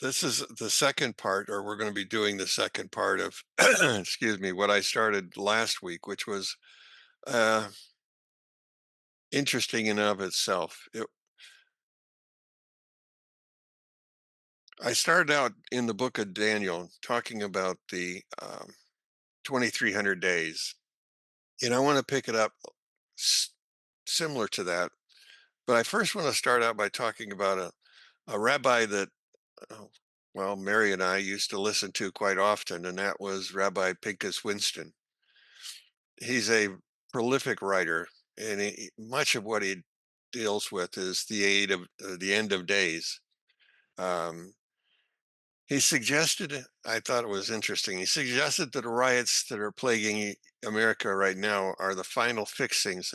This is the second part, or we're going to be doing the second part of, excuse me, what I started last week, which was uh, interesting in and of itself. I started out in the book of Daniel talking about the 2,300 days, and I want to pick it up s- similar to that. But I first want to start out by talking about a rabbi that, uh, well, Mary and I used to listen to quite often, and that was Rabbi Pinkus Winston. He's a prolific writer, and much of what he deals with is the end of days. Um, he suggested, I thought it was interesting. He suggested that the riots that are plaguing America right now are the final fixings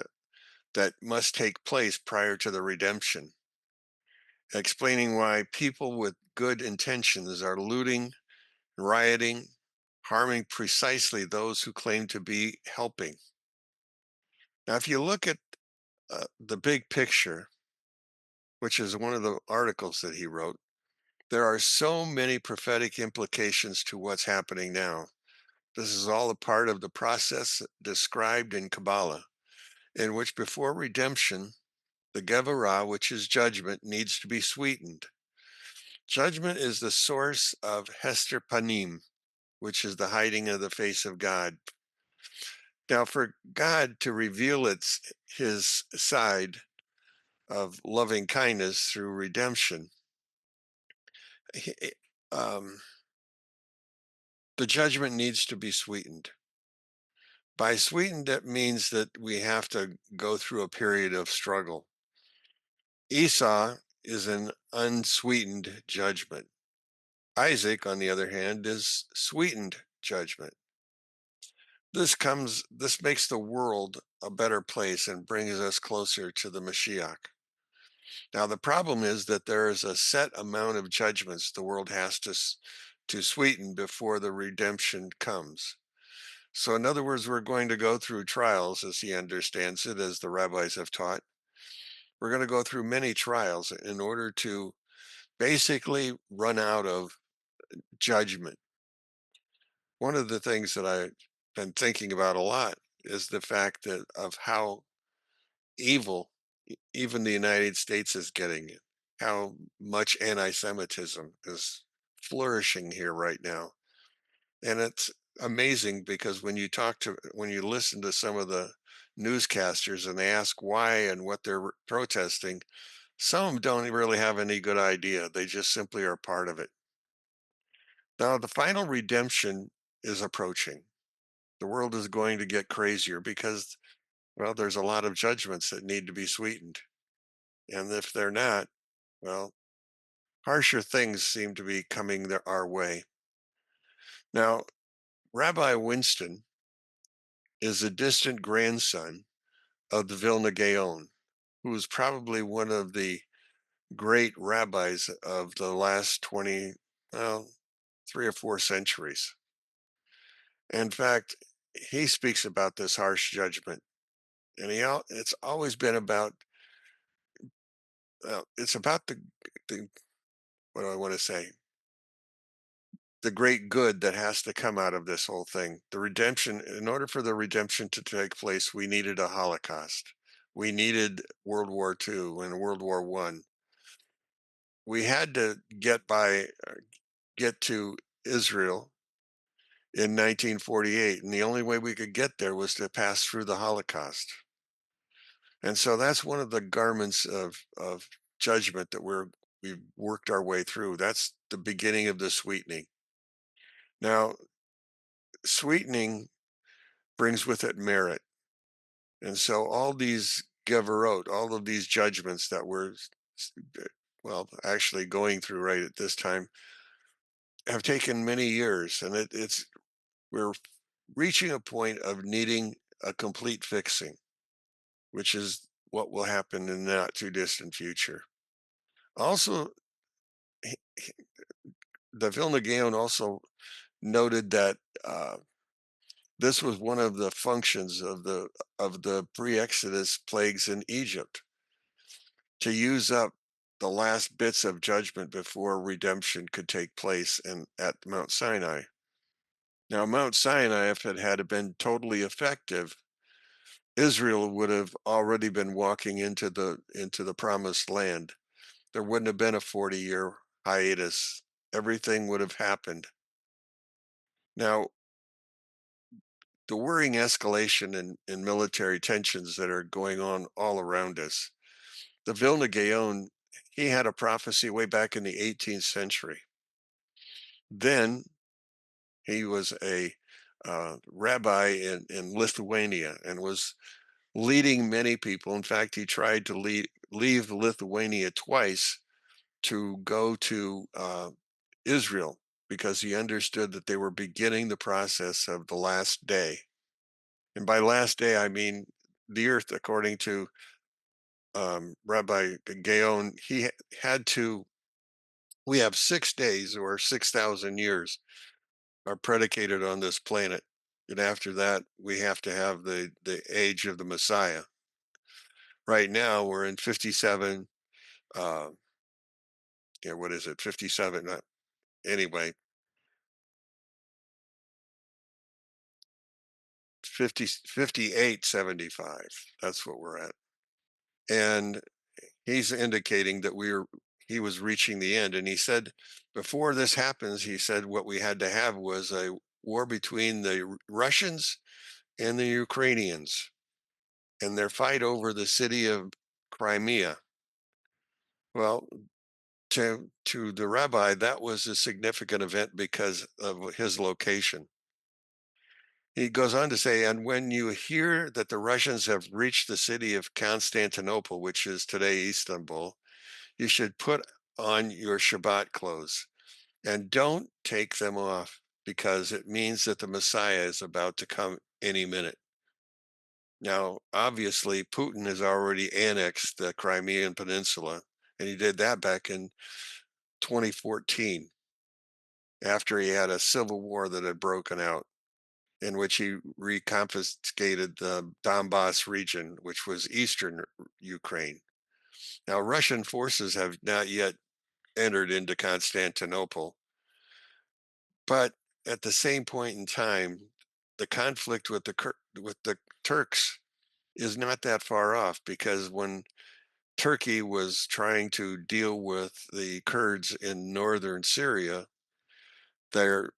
that must take place prior to the redemption, explaining why people with good intentions are looting, rioting, harming precisely those who claim to be helping. Now, if you look at the big picture, which is one of the articles that he wrote, there are so many prophetic implications to what's happening now. This is all a part of the process described in Kabbalah, in which before redemption, the Gevarah, which is judgment, needs to be sweetened. Judgment is the source of Hester Panim, which is the hiding of the face of God. Now, for God to reveal his side of loving kindness through redemption, he- um, the judgment needs to be sweetened. By sweetened, that means that we have to go through a period of struggle. Esau is an unsweetened judgment. Isaac, on the other hand, is sweetened judgment. This makes the world a better place and brings us closer to the Mashiach. Now, the problem is that there is a set amount of judgments the world has to sweeten before the redemption comes. So, in other words, we're going to go through trials, as he understands it, as the rabbis have taught. We're going to go through many trials in order to basically run out of judgment. One of the things that I've been thinking about a lot is the fact that of how evil even the United States is getting, how much anti-Semitism is flourishing here right now. And it's amazing because when you listen to some of the newscasters and they ask why and what they're protesting, some of them don't really have any good idea. They just simply are part of it. Now, the final redemption is approaching. The world is going to get crazier because, well, there's a lot of judgments that need to be sweetened. And if they're not, well, harsher things seem to be coming our way. Now, Rabbi Winston is a distant grandson of the Vilna Gaon, who was probably one of the great rabbis of the last 20, well, 3 or 4 centuries. In fact, he speaks about this harsh judgment, and it's always been about, it's about the, what do I want to say? The great good that has to come out of this whole thing. The redemption, in order for the redemption to take place, we needed a Holocaust. We needed World War II and World War One. We had to get to Israel in 1948, and the only way we could get there was to pass through the Holocaust. And so that's one of the garments of judgment that we've worked our way through. That's the beginning of the sweetening. Now, sweetening brings with it merit. And so all these Gevarot, all of these judgments that we're, well, actually going through right at this time have taken many years. And we're reaching a point of needing a complete fixing, which is what will happen in the not too distant future. Also, the Vilna Gaon also noted that this was one of the functions of the pre-Exodus plagues in Egypt to use up the last bits of judgment before redemption could take place at Mount Sinai. Now, Mount Sinai, if it had been totally effective, Israel would have already been walking into the promised land. There wouldn't have been a 40-year hiatus. Everything would have happened. Now, the worrying escalation in military tensions that are going on all around us. The Vilna Gaon, he had a prophecy way back in the 18th century. Then he was a rabbi in Lithuania and was leading many people. In fact, he tried to leave Lithuania twice to go to Israel because he understood that they were beginning the process of the last day. And by last day, I mean the earth, according to Rabbi Gaon, had to, we have 6 days or 6,000 years are predicated on this planet. And after that, we have to have the age of the Messiah. Right now, we're in 57, uh, yeah, what is it, 57? Anyway, 50, 5875. That's what we're at. And he's indicating that he was reaching the end. And he said, before this happens, he said what we had to have was a war between the Russians and the Ukrainians and their fight over the city of Crimea. Well, to the rabbi, that was a significant event because of his location. He goes on to say, and when you hear that the Russians have reached the city of Constantinople, which is today Istanbul, you should put on your Shabbat clothes and don't take them off because it means that the Messiah is about to come any minute. Now, obviously, Putin has already annexed the Crimean Peninsula, and he did that back in 2014 after he had a civil war that had broken out in which he reconfiscated the Donbass region, which was eastern Ukraine. Now, Russian forces have not yet entered into Constantinople, but at the same point in time, the conflict with the Turks is not that far off because when Turkey was trying to deal with the Kurds in northern Syria, their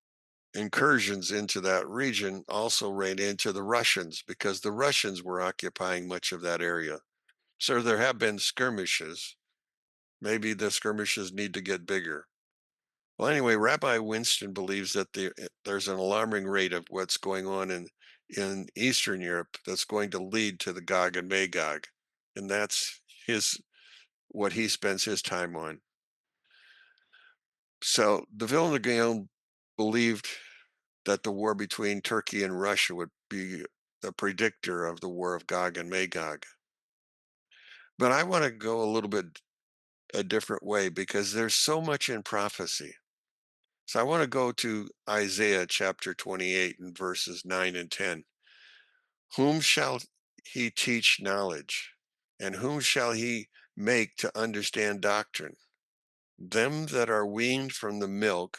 incursions into that region also ran into the Russians because the Russians were occupying much of that area. So there have been skirmishes. Maybe the skirmishes need to get bigger. Well, anyway, Rabbi Winston believes that there's an alarming rate of what's going on in Eastern Europe that's going to lead to the Gog and Magog, and that's his what he spends his time on. So the Vilna Gaon believed that the war between Turkey and Russia would be the predictor of the war of Gog and Magog. But I want to go a little bit a different way because there's so much in prophecy. So I want to go to Isaiah chapter 28 and verses 9 and 10. Whom shall he teach knowledge? And whom shall he make to understand doctrine? Them that are weaned from the milk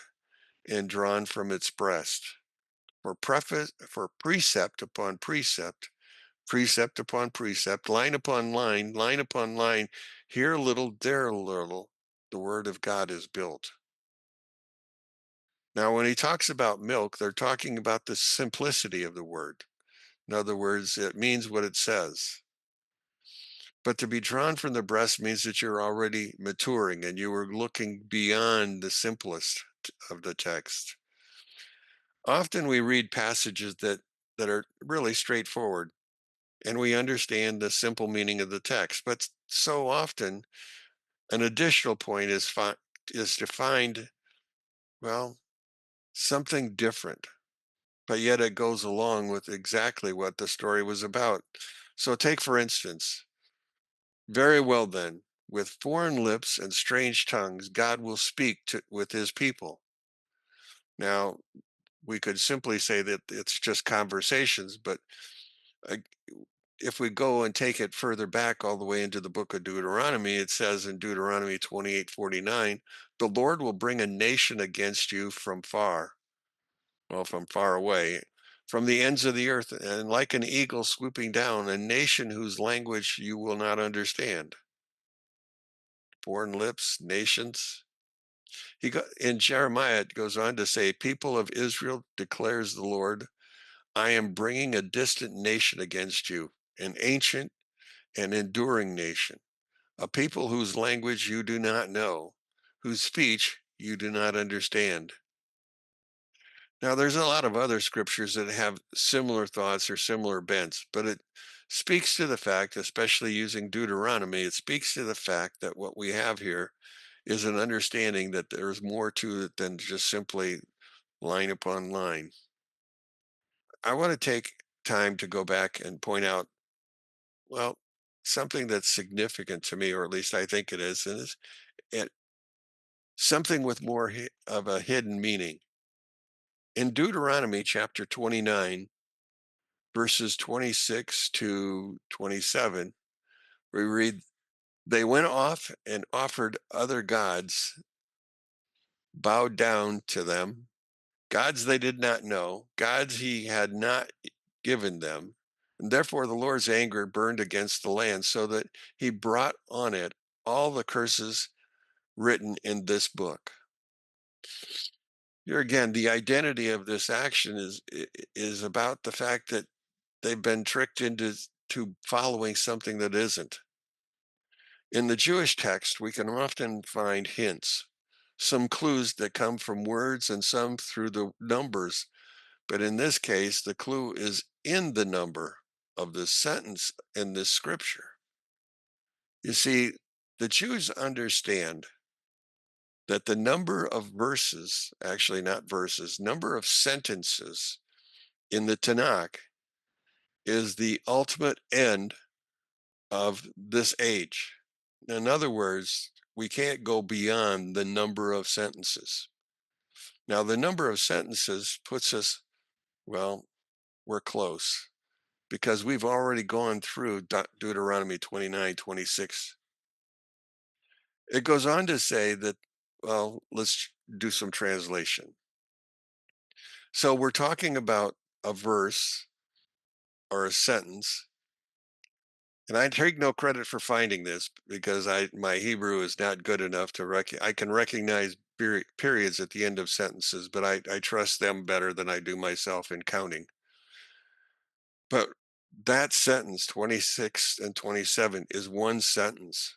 and drawn from its breast. For precept upon precept, precept upon precept, line upon line, here a little, there a little, the word of God is built. Now, when he talks about milk, they're talking about the simplicity of the word. In other words, it means what it says. But to be drawn from the breast means that you're already maturing and you are looking beyond the simplest of the text. Often we read passages that are really straightforward and we understand the simple meaning of the text. But so often, an additional point is to find, well, something different, but yet it goes along with exactly what the story was about. So, take for instance, very well then, with foreign lips and strange tongues, God will speak with his people. Now, we could simply say that it's just conversations, but uh, if we go and take it further back all the way into the book of Deuteronomy, it says in Deuteronomy 28:49, the Lord will bring a nation against you from far, well, from far away, from the ends of the earth, and like an eagle swooping down, a nation whose language you will not understand. Foreign lips, nations. In Jeremiah, it goes on to say, people of Israel declares the Lord, I am bringing a distant nation against you, an ancient and enduring nation, a people whose language you do not know, whose speech you do not understand. Now, there's a lot of other scriptures that have similar thoughts or similar bents, but it speaks to the fact, especially using Deuteronomy, it speaks to the fact that what we have here is an understanding that there's more to it than just simply line upon line. I want to take time to go back and point out, well, something that's significant to me, or at least I think it is, and it something with more of a hidden meaning. In Deuteronomy chapter 29, verses 26 to 27, we read, they went off and offered other gods, bowed down to them, gods they did not know, gods he had not given them. And therefore the Lord's anger burned against the land, so that he brought on it all the curses written in this book. Here again, the identity of this action is about the fact that they've been tricked into following something that isn't. In the Jewish text, we can often find hints, some clues that come from words and some through the numbers. But in this case, the clue is in the number of this sentence in this scripture. You see, the Jews understand that the number of verses, actually not verses, number of sentences in the Tanakh is the ultimate end of this age. In other words, we can't go beyond the number of sentences. Now, the number of sentences puts us, well, we're close because we've already gone through Deuteronomy 29:26. It goes on to say that, well, let's do some translation. So we're talking about a verse or a sentence, and I take no credit for finding this because my Hebrew is not good enough to I can recognize periods at the end of sentences, but I trust them better than I do myself in counting. But that sentence, 26 and 27, is one sentence,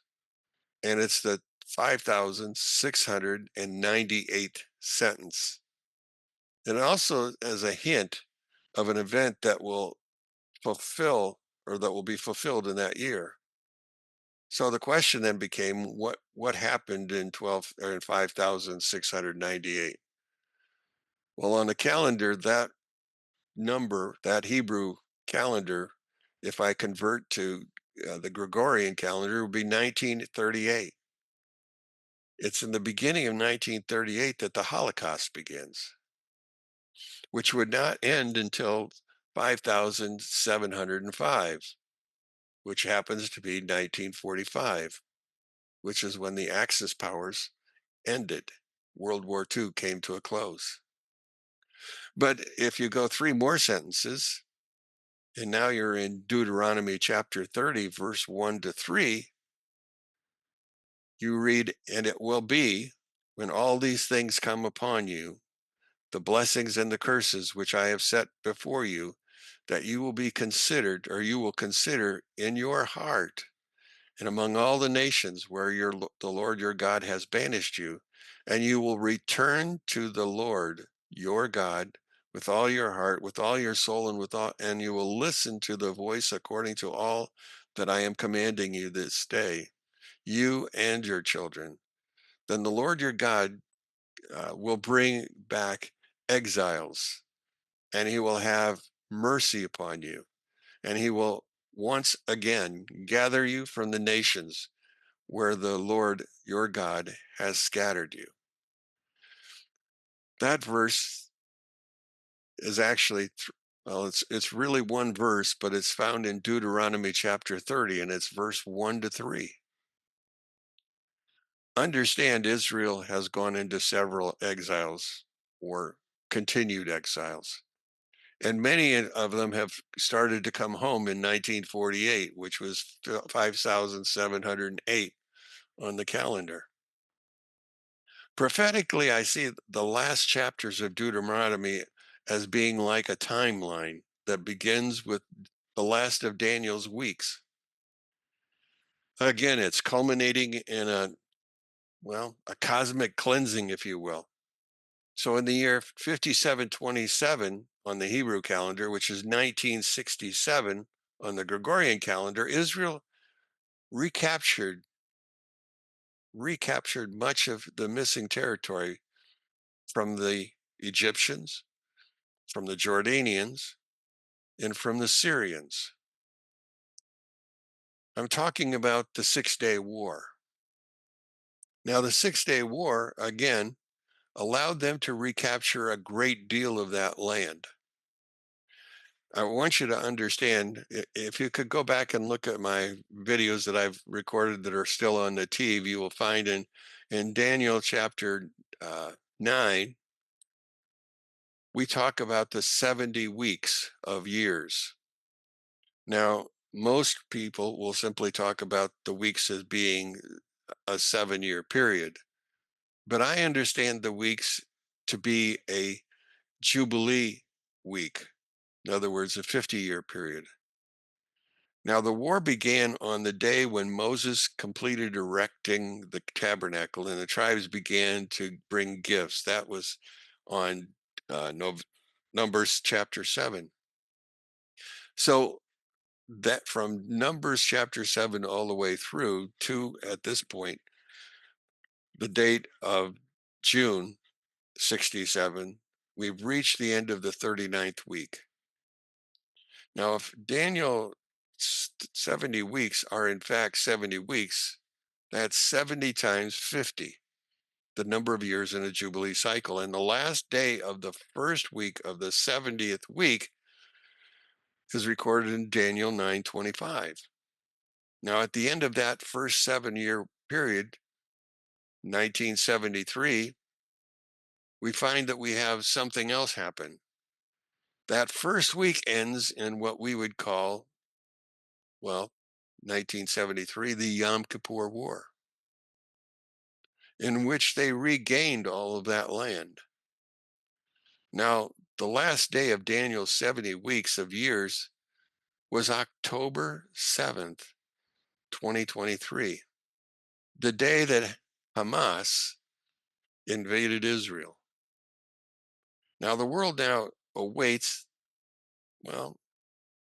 and it's the 5,698th sentence. And also as a hint of an event that will fulfill or that will be fulfilled in that year. So the question then became, what happened in 12 or in 5,698? Well, on the calendar, that number, that Hebrew calendar, if I convert to the Gregorian calendar, would be 1938. It's in the beginning of 1938 that the Holocaust begins, which would not end until 5,705, which happens to be 1945, which is when the Axis powers ended. World War II came to a close. But if you go three more sentences, and now you're in Deuteronomy chapter 30, verse 1 to 3, you read, and it will be when all these things come upon you, the blessings and the curses which I have set before you, that you will be considered, or you will consider in your heart and among all the nations where the Lord your God has banished you, and you will return to the Lord your God with all your heart, with all your soul, and you will listen to the voice according to all that I am commanding you this day, you and your children. Then the Lord your God will bring back exiles, and he will have mercy upon you, and he will once again gather you from the nations where the Lord your God has scattered you. That verse is actually Well, it's really one verse, but it's found in Deuteronomy chapter 30, and it's verse 1 to 3. Understand Israel has gone into several exiles or continued exiles. And many of them have started to come home in 1948, which was 5,708 on the calendar. Prophetically, I see the last chapters of Deuteronomy as being like a timeline that begins with the last of Daniel's weeks. Again, it's culminating in a cosmic cleansing, if you will. So in the year 5727 on the Hebrew calendar, which is 1967 on the Gregorian calendar, Israel recaptured recaptured much of the missing territory from the Egyptians, from the Jordanians, and from the Syrians. I'm talking about the 6 Day War. Now, the 6 Day War, again, allowed them to recapture a great deal of that land. I want you to understand, if you could go back and look at my videos that I've recorded that are still on the NETIV, you will find in Daniel chapter 9, we talk about the 70 weeks of years. Now, most people will simply talk about the weeks as being a 7 year period, but I understand the weeks to be a Jubilee week. In other words, a 50-year period. Now, the war began on the day when Moses completed erecting the tabernacle and the tribes began to bring gifts. That was on Numbers chapter 7. So, that from Numbers chapter 7 all the way through to, at this point, the date of June 67, we've reached the end of the 39th week. Now, if Daniel 70 weeks are in fact 70 weeks, that's 70 times 50, the number of years in a Jubilee cycle. And the last day of the first week of the 70th week is recorded in Daniel 9:25. Now, at the end of that first 7 year period, 1973, we find that we have something else happen. That first week ends in what we would call, well, 1973, the Yom Kippur War, in which they regained all of that land. Now, the last day of Daniel's 70 weeks of years was October 7th, 2023, the day that Hamas invaded Israel. Now, the world now awaits, well,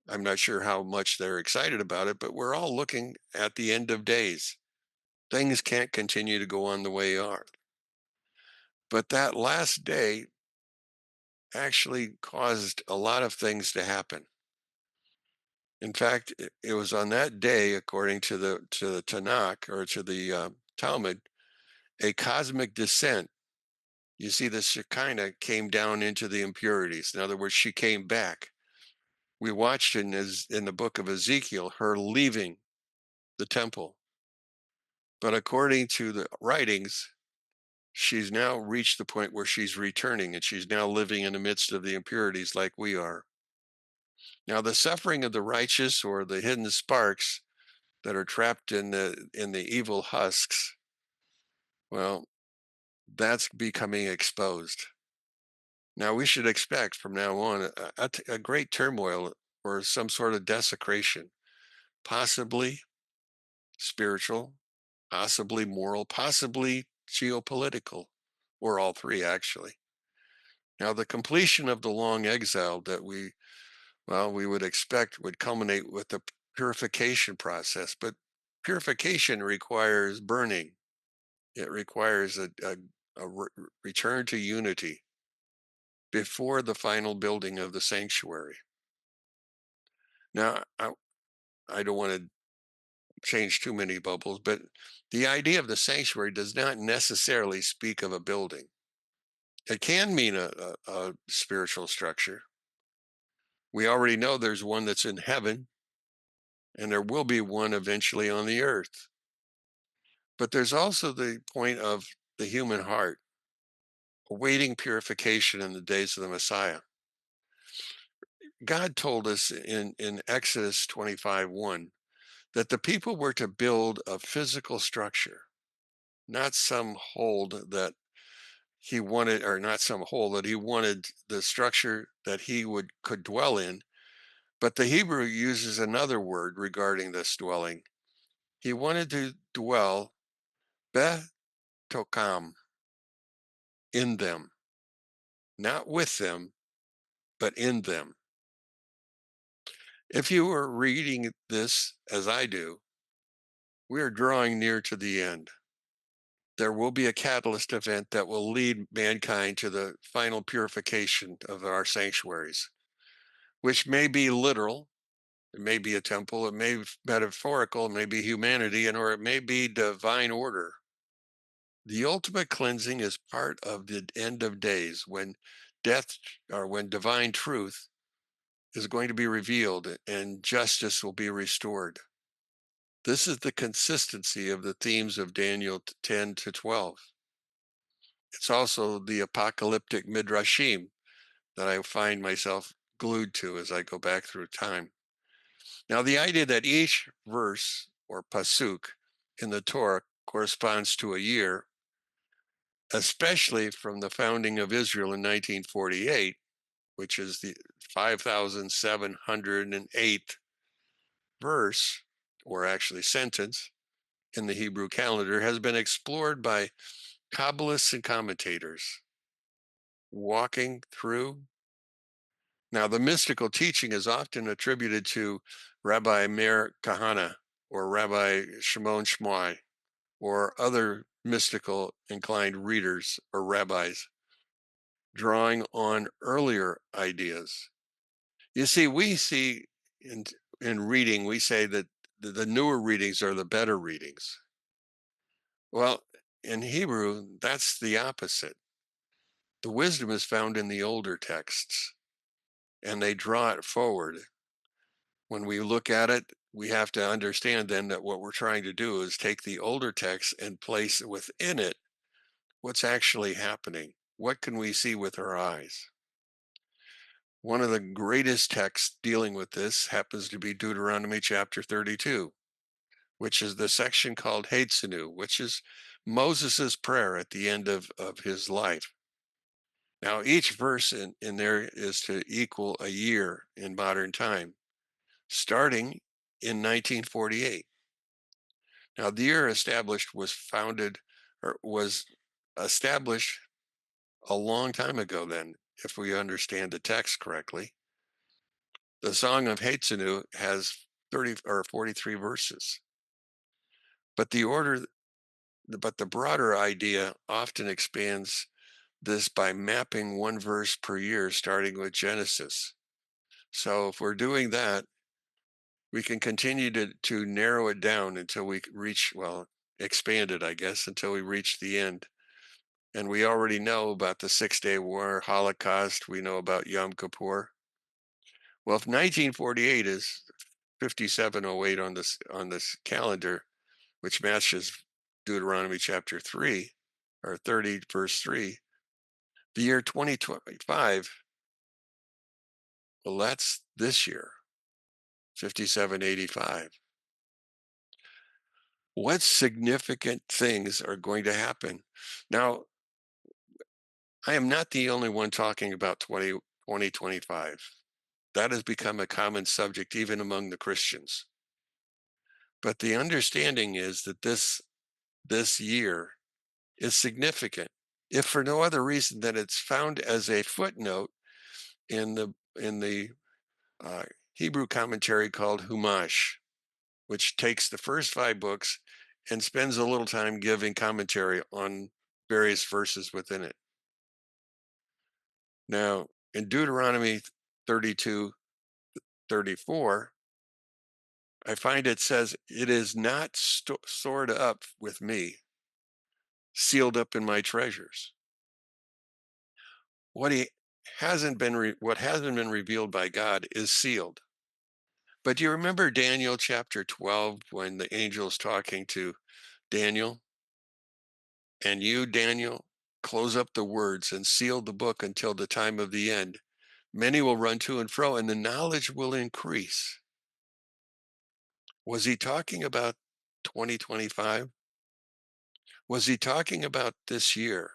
I'm not sure how much they're excited about it, but we're all looking at the end of days. Things can't continue to go on the way they are. But that last day actually caused a lot of things to happen. In fact, it was on that day, according to the Tanakh, or to the Talmud, a cosmic descent. You see, the Shekinah came down into the impurities. In other words, she came back. We watched in the book of Ezekiel her leaving the temple. But according to the writings, she's now reached the point where she's returning and she's now living in the midst of the impurities like we are. Now, the suffering of the righteous, or the hidden sparks that are trapped in the evil husks, well, that's becoming exposed. Now, we should expect from now on a great turmoil or some sort of desecration, possibly spiritual, possibly moral, possibly geopolitical, or all three, actually. Now, the completion of the long exile that we would expect would culminate with the purification process, but purification requires burning. It requires a return to unity before the final building of the sanctuary. Now, I don't want to change too many bubbles, but the idea of the sanctuary does not necessarily speak of a building. It can mean a spiritual structure. We already know there's one that's in heaven, and there will be one eventually on the earth. But there's also the point of the human heart awaiting purification in the days of the Messiah. God told us in Exodus 25:1 that the people were to build a physical structure, not some hold that he wanted, or not some hole that he wanted the structure that he would could dwell in. But the Hebrew uses another word regarding this dwelling. He wanted to dwell betokam, in them, not with them, but in them. If you were reading this as I do, we are drawing near to the end. There will be a catalyst event that will lead mankind to the final purification of our sanctuaries, which may be literal, it may be a temple, it may be metaphorical, it may be humanity, and or it may be divine order. The ultimate cleansing is part of the end of days when death, or when divine truth is going to be revealed and justice will be restored. This is the consistency of the themes of Daniel 10 to 12. It's also the apocalyptic midrashim that I find myself glued to as I go back through time. Now, the idea that each verse or pasuk in the Torah corresponds to a year, especially from the founding of Israel in 1948, which is the 5,708th verse, or actually sentence, in the Hebrew calendar, has been explored by Kabbalists and commentators walking through. Now, the mystical teaching is often attributed to Rabbi Meir Kahana or Rabbi Shimon Shmai or other mystical inclined readers or rabbis, drawing on earlier ideas. You see, we see in reading, we say that the newer readings are the better readings. Well, in Hebrew, that's the opposite. The wisdom is found in the older texts, and they draw it forward. When we look at it, we have to understand then that what we're trying to do is take the older text and place within it what's actually happening. What can we see with our eyes? One of the greatest texts dealing with this happens to be Deuteronomy chapter 32, which is the section called Hatsinu, which is Moses's prayer at the end of his life. Now, each verse in there is to equal a year in modern time, starting in 1948. Now, the year established was established a long time ago then, if we understand the text correctly. The Song of Hatsinu has 30 or 43 verses. But the broader idea often expands this by mapping one verse per year, starting with Genesis. So if we're doing that, we can continue to narrow it down until we reach, well, expand it, I guess, until we reach the end. And we already know about the 6-Day War, Holocaust. We know about Yom Kippur. Well, if 1948 is 5708 on this calendar, which matches Deuteronomy chapter 3 or 30 verse 3, the year 2025, well, that's this year, 5785. What significant things are going to happen? Now, I am not the only one talking about 2025. That has become a common subject even among the Christians. But the understanding is that this year is significant, if for no other reason than it's found as a footnote in the uh, Hebrew commentary called Humash, which takes the first 5 books and spends a little time giving commentary on various verses within it. Now, in Deuteronomy 32:34, I find it says, "It is not stored up with me, sealed up in my treasures." What he what hasn't been revealed by God is sealed. But do you remember Daniel chapter 12 when the angel's talking to Daniel? And you, Daniel, close up the words and seal the book until the time of the end. Many will run to and fro, and the knowledge will increase. Was he talking about 2025? Was he talking about this year?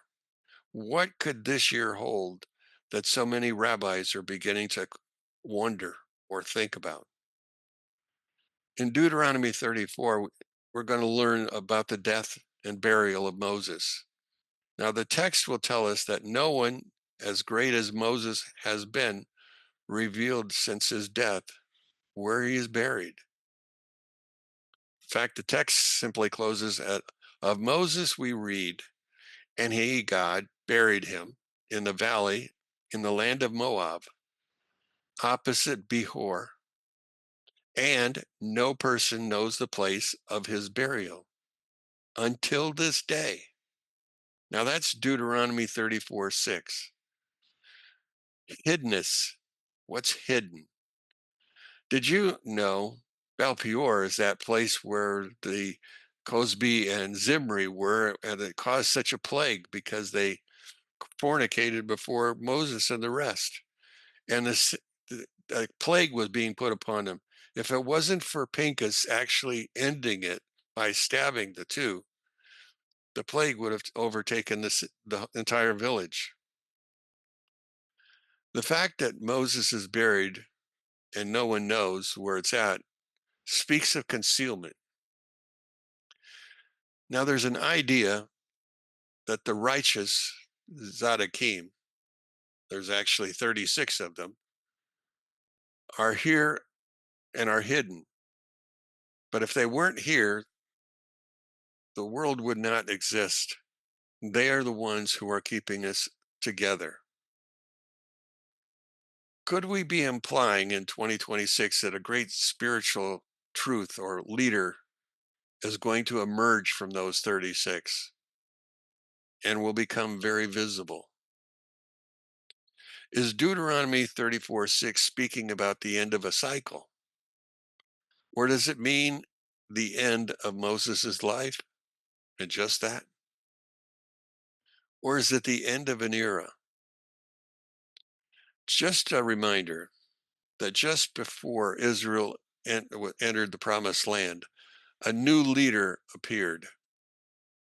What could this year hold that so many rabbis are beginning to wonder or think about? In Deuteronomy 34, we're going to learn about the death and burial of Moses. Now, the text will tell us that no one as great as Moses has been revealed since his death where he is buried. In fact, the text simply closes at, of Moses we read, and he, God, buried him in the valley in the land of Moab, opposite Behor, and no person knows the place of his burial until this day. Now that's Deuteronomy 34:6. Hiddenness. What's hidden? Did you know Bel Peor is that place where the Cosby and Zimri were, and it caused such a plague because they fornicated before Moses and the rest. And the plague was being put upon them. If it wasn't for Pincus actually ending it by stabbing the two, the plague would have overtaken the entire village. The fact that Moses is buried and no one knows where it's at speaks of concealment. Now, there's an idea that the righteous Zadokim, there's actually 36 of them, are here and are hidden. But if they weren't here, the world would not exist. They are the ones who are keeping us together. Could we be implying in 2026 that a great spiritual truth or leader is going to emerge from those 36 and will become very visible? Is Deuteronomy 34:6 speaking about the end of a cycle? Or does it mean the end of Moses's life and just that? Or is it the end of an era? Just a reminder that just before Israel entered the promised land, a new leader appeared.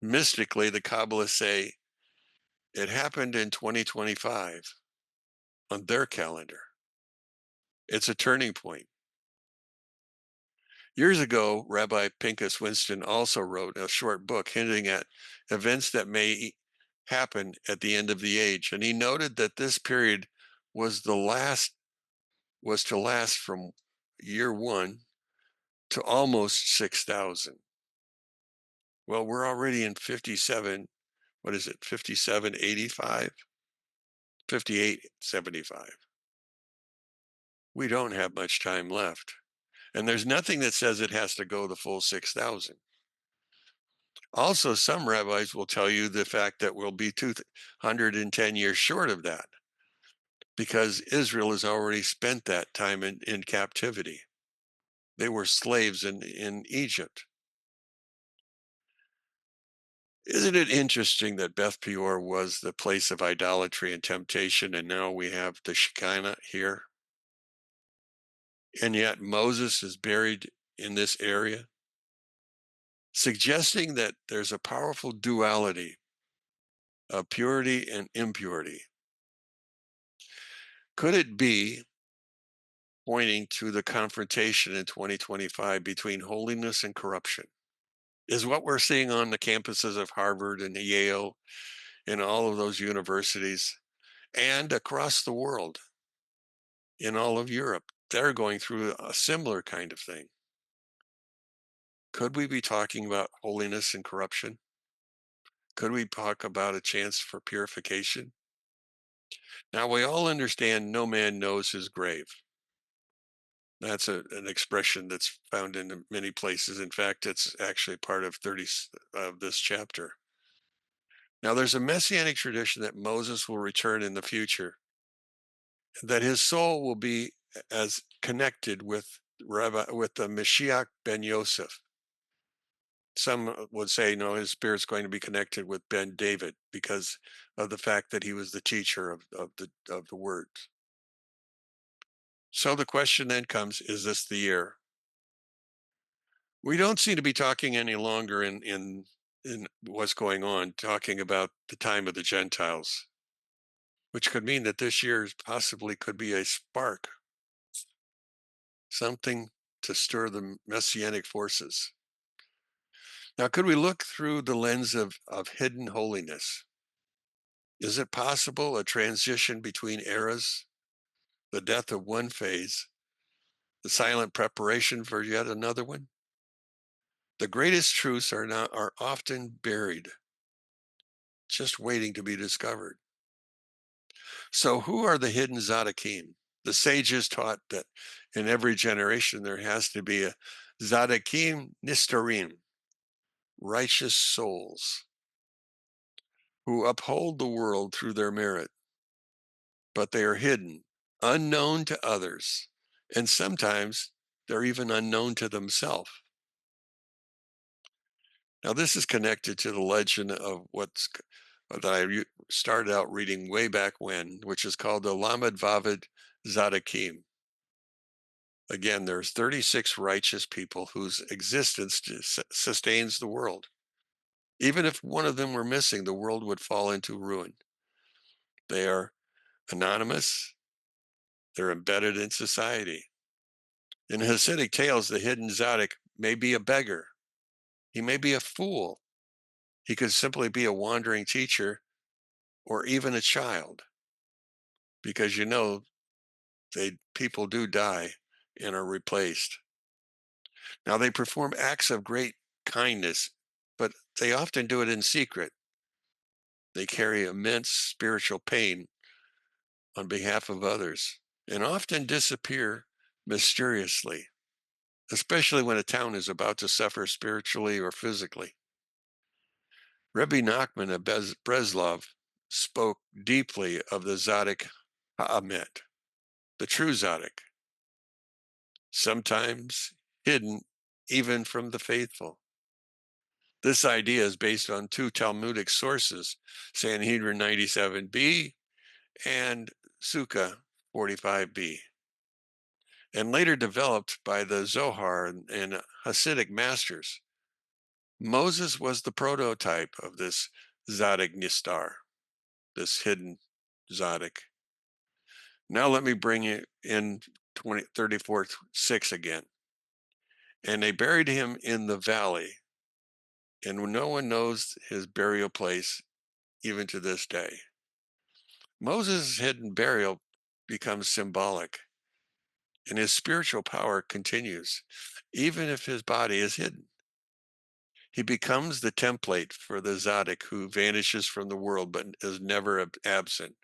Mystically, the Kabbalists say it happened in 2025 on their calendar. It's a turning point. Years ago, Rabbi Pincus Winston also wrote a short book hinting at events that may happen at the end of the age. And he noted that this period was to last from year one to almost 6,000. Well, we're already in 57, what is it, 5785, 5875. We don't have much time left. And there's nothing that says it has to go the full 6,000. Also, some rabbis will tell you the fact that we'll be 210 years short of that because Israel has already spent that time in captivity. They were slaves in Egypt. Isn't it interesting that Beth Peor was the place of idolatry and temptation, and now we have the Shekinah here? And yet Moses is buried in this area, suggesting that there's a powerful duality of purity and impurity. Could it be pointing to the confrontation in 2025 between holiness and corruption? Is what we're seeing on the campuses of Harvard and Yale and all of those universities and across the world in all of Europe. They're going through a similar kind of thing. Could we be talking about holiness and corruption? Could we talk about a chance for purification? Now, we all understand no man knows his grave. That's an expression that's found in many places. In fact, it's actually part of 30 of this chapter. Now, there's a messianic tradition that Moses will return in the future. that his soul will be as connected with the Mashiach ben Yosef. Some would say, no, his spirit's going to be connected with Ben David because of the fact that he was the teacher of the words. So the question then comes, is this the year? We don't seem to be talking any longer in what's going on, talking about the time of the Gentiles, which could mean that this year possibly could be a spark, something to stir the messianic forces. Now, could we look through the lens of hidden holiness? Is it possible a transition between eras, the death of one phase, the silent preparation for yet another one? The greatest truths are often buried, just waiting to be discovered. So, who are the hidden Zadokim? The sages taught that in every generation there has to be a Zadokim Nistarim, righteous souls, who uphold the world through their merit, but they are hidden, unknown to others, and sometimes they're even unknown to themselves. Now, this is connected to the legend of that I started out reading way back when, which is called the Lamed Vavid Zadokim. Again, there's 36 righteous people whose existence sustains the world. Even if one of them were missing, the world would fall into ruin. They are anonymous, they're embedded in society. In Hasidic tales, the hidden Zadok may be a beggar, he may be a fool, he could simply be a wandering teacher or even a child, because people do die and are replaced. Now they perform acts of great kindness, but they often do it in secret. They carry immense spiritual pain on behalf of others and often disappear mysteriously, especially when a town is about to suffer spiritually or physically. Rebbe Nachman of Breslov spoke deeply of the Zadok Ha'amet, the true Zadok, sometimes hidden even from the faithful. This idea is based on two Talmudic sources, Sanhedrin 97b and Sukkah 45b, and later developed by the Zohar and Hasidic masters. Moses was the prototype of this Zadok Nistar, this hidden Zadok. Now let me bring you in 34:6 again. And they buried him in the valley, and no one knows his burial place even to this day. Moses' hidden burial becomes symbolic, and his spiritual power continues, even if his body is hidden. He becomes the template for the Zadok who vanishes from the world but is never absent.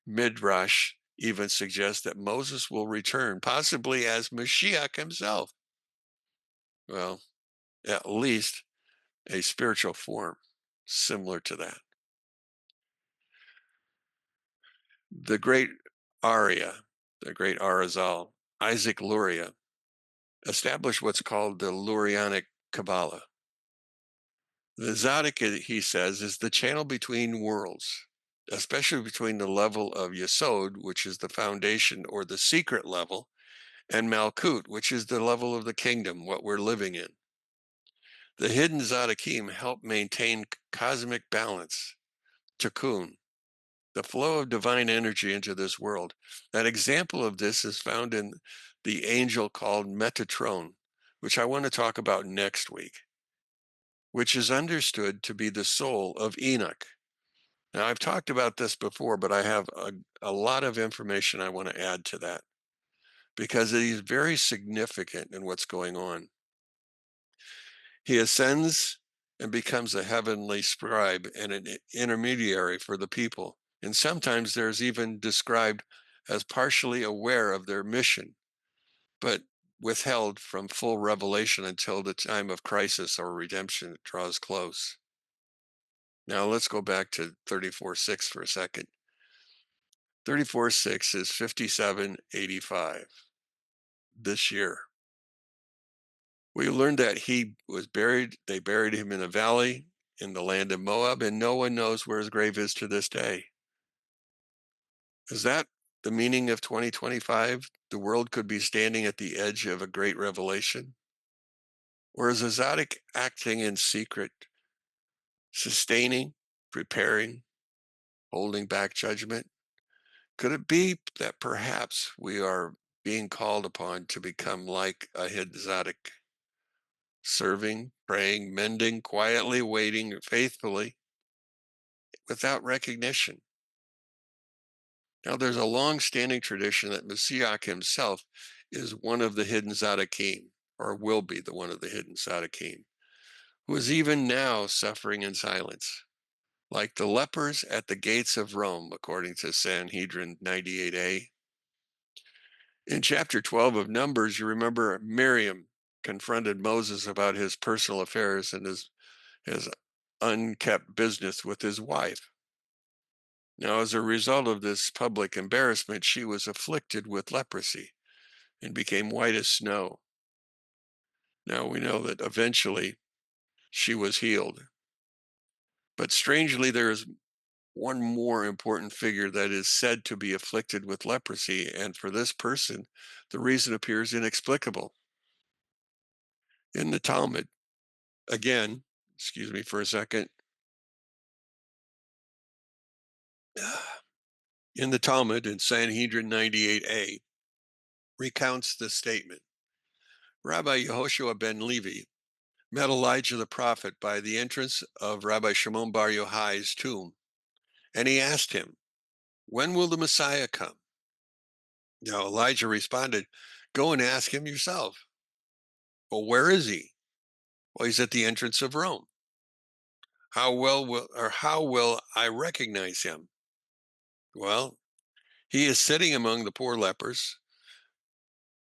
Midrash even suggests that Moses will return, possibly as Mashiach himself. Well, at least a spiritual form similar to that. The great Arya, the great Arizal, Isaac Luria, established what's called the Lurianic Kabbalah. The Zadok, he says, is the channel between worlds, especially between the level of Yesod, which is the foundation or the secret level, and Malkut, which is the level of the kingdom, what we're living in. The hidden Zadokim help maintain cosmic balance, tikkun, the flow of divine energy into this world. An example of this is found in the angel called Metatron, which I want to talk about next week, which is understood to be the soul of Enoch. Now, I've talked about this before, but I have a lot of information I want to add to that because it is very significant in what's going on. He ascends and becomes a heavenly scribe and an intermediary for the people. And sometimes there's even described as partially aware of their mission, but withheld from full revelation until the time of crisis or redemption draws close. Now let's go back to 34:6 for a second. 34/6 is 5785 this year. We learned that he was buried, they buried him in a valley in the land of Moab, and no one knows where his grave is to this day. Is that the meaning of 2025? The world could be standing at the edge of a great revelation? Or is a Zadok acting in secret, sustaining, preparing, holding back judgment? Could it be that perhaps we are being called upon to become like a Zadok, serving, praying, mending, quietly waiting faithfully without recognition? Now, there's a long-standing tradition that Messiah himself is one of the hidden Zadokim, or will be the one of the hidden Zadokim, who is even now suffering in silence, like the lepers at the gates of Rome, according to Sanhedrin 98a. In chapter 12 of Numbers, you remember Miriam confronted Moses about his personal affairs and his unkept business with his wife. Now, as a result of this public embarrassment, she was afflicted with leprosy and became white as snow. Now we know that eventually she was healed. But strangely, there is one more important figure that is said to be afflicted with leprosy, and for this person, the reason appears inexplicable. In the Talmud, again, excuse me for a second, in the Talmud in Sanhedrin 98a, recounts this statement. Rabbi Yehoshua ben Levi met Elijah the prophet by the entrance of Rabbi Shimon bar Yochai's tomb, and he asked him, "When will the Messiah come?" Now Elijah responded, "Go and ask him yourself." "Well, where is he?" "Well, he's at the entrance of Rome." How will I recognize him?" "Well, he is sitting among the poor lepers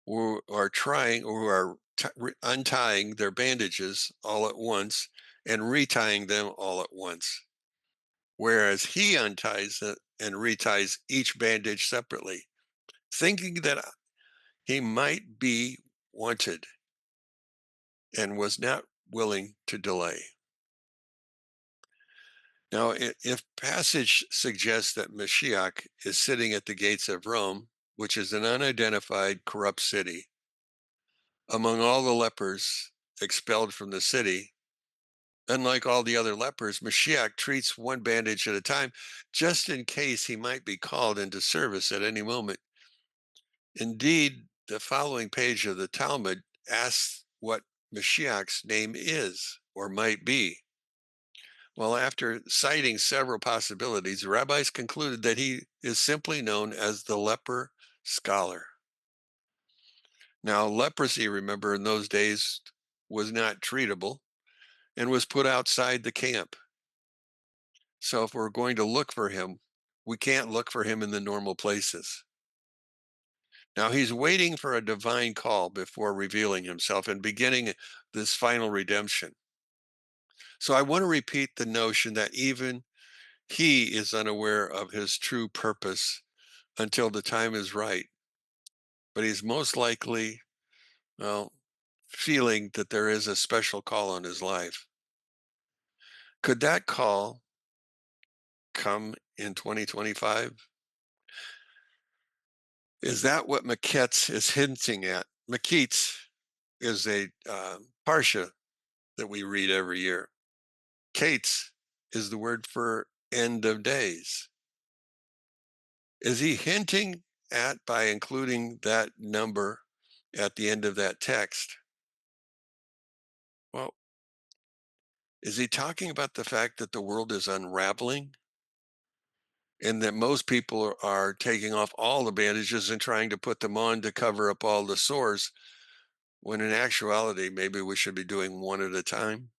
who are untying their bandages all at once and retying them all at once, whereas he unties and reties each bandage separately, thinking that he might be wanted and was not willing to delay." Now, if passage suggests that Mashiach is sitting at the gates of Rome, which is an unidentified corrupt city, among all the lepers expelled from the city, unlike all the other lepers, Mashiach treats one bandage at a time, just in case he might be called into service at any moment. Indeed, the following page of the Talmud asks what Mashiach's name is or might be. Well, after citing several possibilities, rabbis concluded that he is simply known as the leper scholar. Now, leprosy, remember, in those days was not treatable and was put outside the camp. So if we're going to look for him, we can't look for him in the normal places. Now, he's waiting for a divine call before revealing himself and beginning this final redemption. So I want to repeat the notion that even he is unaware of his true purpose until the time is right. But he's most likely, well, feeling that there is a special call on his life. Could that call come in 2025? Is that what Maketz is hinting at? Maketz is a parsha that we read every year. Kates is the word for end of days. Is he hinting at, by including that number at the end of that text? Well, is he talking about the fact that the world is unraveling and that most people are taking off all the bandages and trying to put them on to cover up all the sores, when in actuality, maybe we should be doing one at a time?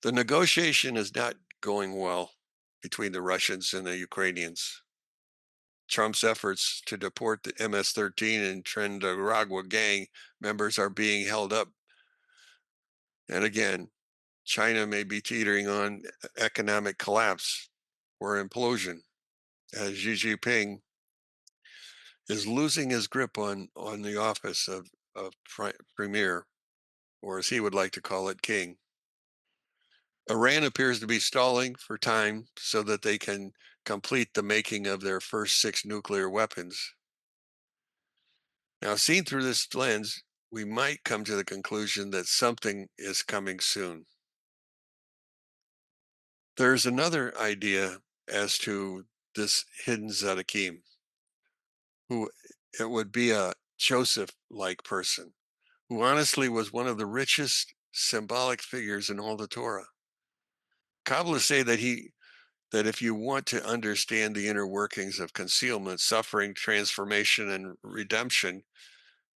The negotiation is not going well between the Russians and the Ukrainians. Trump's efforts to deport the MS-13 and Trinidad gang members are being held up. And again, China may be teetering on economic collapse or implosion. as Xi Jinping is losing his grip on the office of premier, or as he would like to call it, king. Iran appears to be stalling for time so that they can complete the making of their first 6 nuclear weapons. Now, seen through this lens, we might come to the conclusion that something is coming soon. There's another idea as to this hidden Zadokim, who it would be a Joseph like person, who honestly was one of the richest symbolic figures in all the Torah. Kabbalists say that if you want to understand the inner workings of concealment, suffering, transformation, and redemption,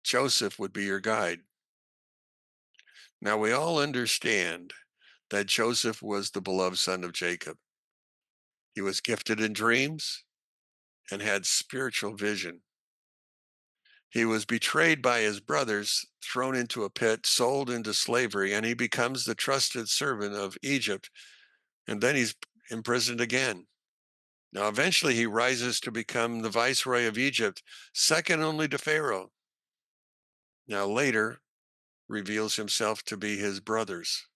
Joseph would be your guide. Now, we all understand that Joseph was the beloved son of Jacob. He was gifted in dreams and had spiritual vision. He was betrayed by his brothers, thrown into a pit, sold into slavery, and he becomes the trusted servant of Egypt. And then he's imprisoned again. Now, eventually, he rises to become the viceroy of Egypt, second only to Pharaoh. Now, later, reveals himself to be his brothers,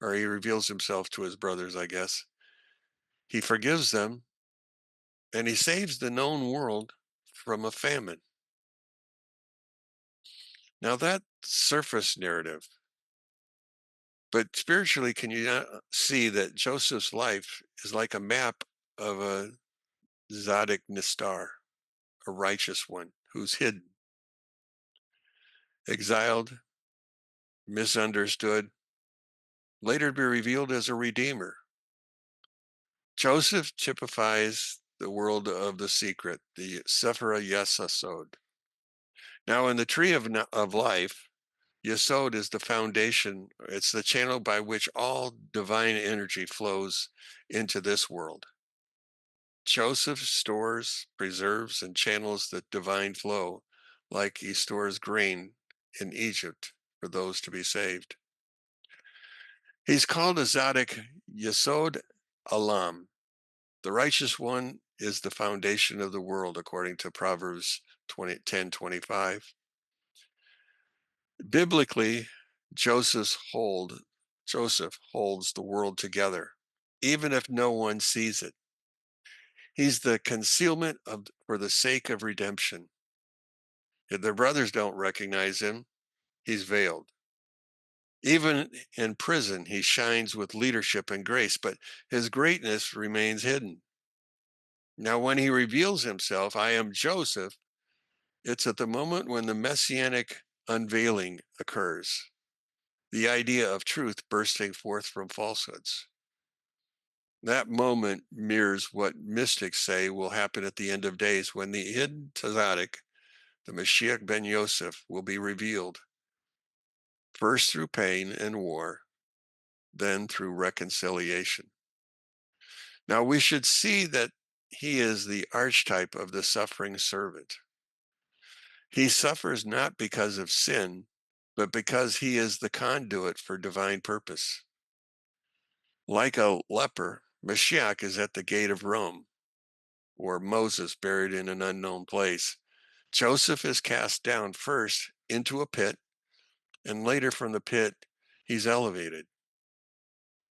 or he reveals himself to his brothers, I guess. He forgives them, and he saves the known world from a famine. Now, that surface narrative, but spiritually, can you not see that Joseph's life is like a map of a Zadik Nistar, a righteous one who's hidden, exiled, misunderstood, later to be revealed as a redeemer. Joseph typifies the world of the secret, the Sephira Yesasod. Now, in the tree of life, Yesod is the foundation. It's the channel by which all divine energy flows into this world. Joseph stores, preserves, and channels the divine flow like he stores grain in Egypt for those to be saved. He's called a Zadik Yesod Alam. The righteous one is the foundation of the world, according to Proverbs 10:25. Biblically, Joseph holds the world together, even if no one sees it. He's the concealment for the sake of redemption. If the brothers don't recognize him, he's veiled. Even in prison, he shines with leadership and grace, but his greatness remains hidden. Now, when he reveals himself, I am Joseph, it's at the moment when the messianic unveiling occurs, the idea of truth bursting forth from falsehoods. That moment mirrors what mystics say will happen at the end of days when the hidden Tzaddik, the Mashiach ben Yosef, will be revealed, first through pain and war, then through reconciliation. Now, we should see that he is the archetype of the suffering servant. He suffers not because of sin, but because he is the conduit for divine purpose. Like a leper, Mashiach is at the gate of Rome, or Moses buried in an unknown place. Joseph is cast down first into a pit, and later from the pit, he's elevated.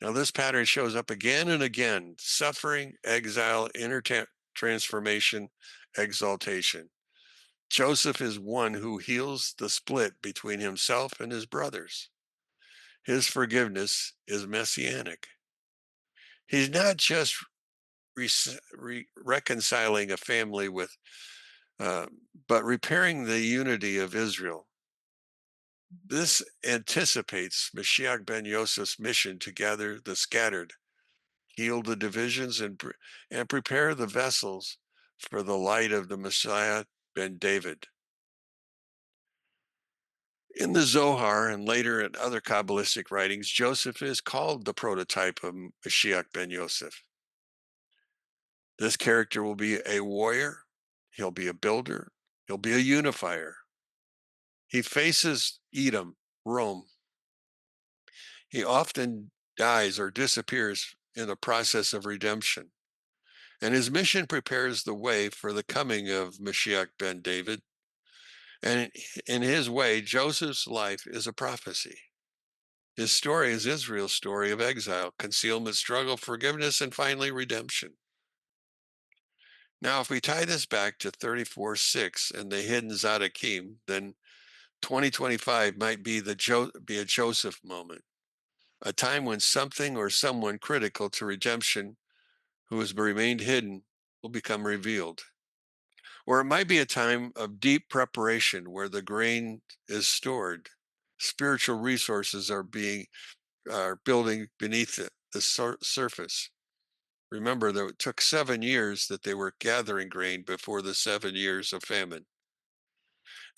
Now, this pattern shows up again and again: suffering, exile, inner transformation, exaltation. Joseph is one who heals the split between himself and his brothers. His forgiveness is messianic. He's not just reconciling a family with, uh, but repairing the unity of Israel. This anticipates Mashiach ben Yosef's mission to gather the scattered, heal the divisions, and prepare the vessels for the light of the Messiah ben David. In the Zohar and later in other Kabbalistic writings, Joseph is called the prototype of Mashiach ben Yosef. This character will be a warrior, he'll be a builder, he'll be a unifier. He faces Edom, Rome. He often dies or disappears in the process of redemption. And his mission prepares the way for the coming of Mashiach ben David. And in his way, Joseph's life is a prophecy. His story is Israel's story of exile, concealment, struggle, forgiveness, and finally redemption. Now, if we tie this back to 34:6 and the hidden Zadokim, then 2025 might be a Joseph moment, a time when something or someone critical to redemption who has remained hidden will become revealed. Or it might be a time of deep preparation where the grain is stored. Spiritual resources are building beneath the surface. Remember that it took 7 years that they were gathering grain before the 7 years of famine.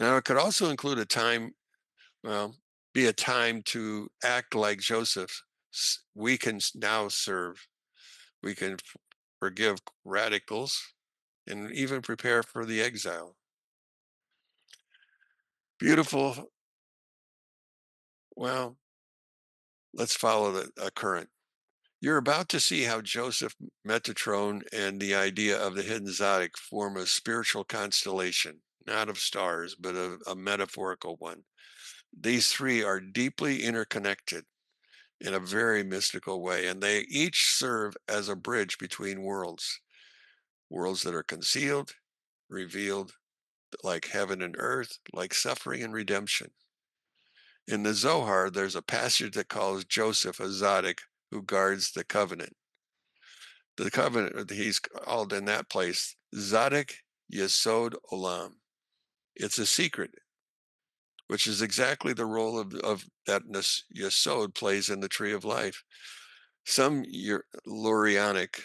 Now it could also include a time, well, be a time to act like Joseph. We can now serve. We can forgive radicals and even prepare for the exile. Beautiful. Well, let's follow a current. You're about to see how Joseph, Metatron, and the idea of the hidden Zodiac form a spiritual constellation, not of stars, but a metaphorical one. These three are deeply interconnected in a very mystical way, and they each serve as a bridge between worlds, worlds that are concealed, revealed, like heaven and earth, like suffering and redemption. In the Zohar, there's a passage that calls Joseph a Zadok who guards the covenant. The covenant, he's called in that place, Zadok Yesod Olam. It's a secret, which is exactly the role of that Yesod plays in the tree of life. Some Lurianic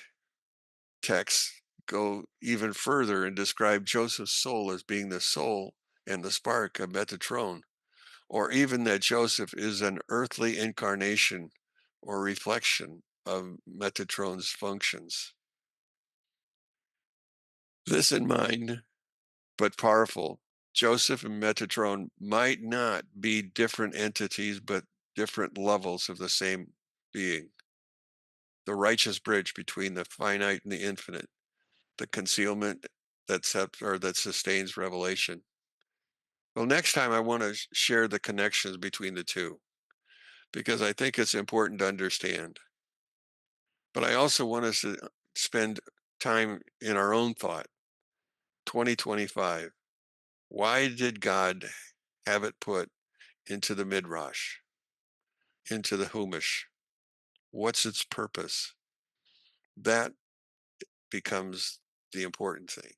texts go even further and describe Joseph's soul as being the soul and the spark of Metatron, or even that Joseph is an earthly incarnation or reflection of Metatron's functions. This in mind, but powerful, Joseph and Metatron might not be different entities, but different levels of the same being. The righteous bridge between the finite and the infinite, the concealment that sustains revelation. Well, next time I want to share the connections between the two because I think it's important to understand. But I also want us to spend time in our own thought. 2025. Why did God have it put into the Midrash, into the Humash? What's its purpose? That becomes the important thing.